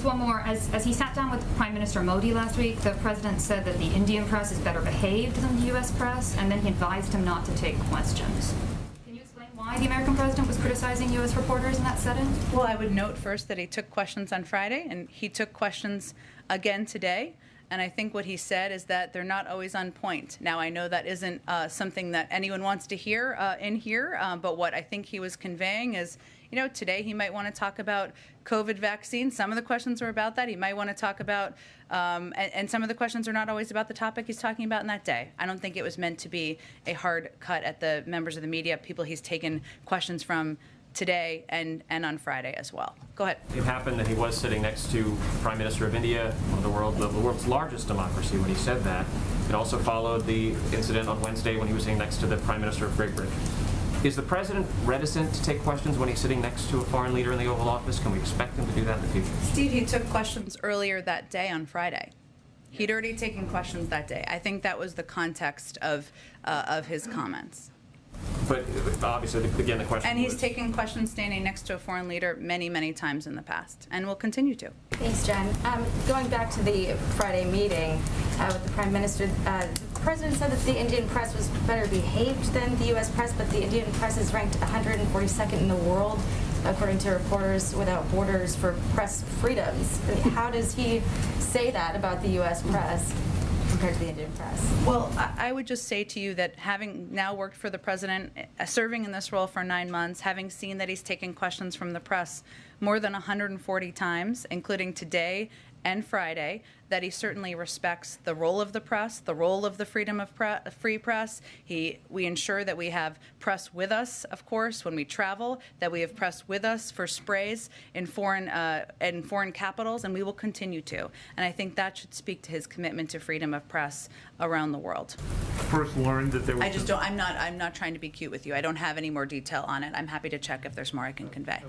one more. As he sat down with Prime Minister Modi last week, the president said that the Indian press is better behaved than the U.S. press, and then he advised him not to take questions. Can you explain why the American president was criticizing U.S. reporters in that setting? Well, I would note first that he took questions on Friday, and he took questions again today. And I think what he said is that they're not always on point. Now, I know that isn't something that anyone wants to hear in here, but what I think he was conveying is, you know, today he might want to talk about COVID vaccine. Some of the questions are about that. He might want to talk about, and some of the questions are not always about the topic he's talking about in that day. I don't think it was meant to be a hard cut at the members of the media, people he's taken questions from today and on Friday as well. Go ahead. It happened that he was sitting next to the Prime Minister of India, one of the world's largest democracy, when he said that. It also followed the incident on Wednesday when he was sitting next to the Prime Minister of Great Britain. Is the president reticent to take questions when he's sitting next to a foreign leader in the Oval Office? Can we expect him to do that in the future? Steve, he took questions earlier that day on Friday. He'd already taken questions that day. I think that was the context of his comments. But obviously, again, the question And he's was, taken questions standing next to a foreign leader many, many times in the past, and will continue to. Thanks, Jen. Going back to the Friday meeting with the Prime Minister, the President said that the Indian press was better behaved than the U.S. press, but the Indian press is ranked 142nd in the world, according to Reporters Without Borders, for press freedoms. How does he say that about the U.S. press compared to the Indian press? Well, I would just say to you that having now worked for the president, serving in this role for 9 months, having seen that he's taken questions from the press more than 140 times, including today and Friday, that he certainly respects the role of the press, the role of the freedom of free press. We ensure that we have press with us, of course, when we travel, that we have press with us for sprays in foreign capitals, and we will continue to. And I think that should speak to his commitment to freedom of press around the world. First learned that there was. I just don't. I'm not trying to be cute with you. I don't have any more detail on it. I'm happy to check if there's more I can convey.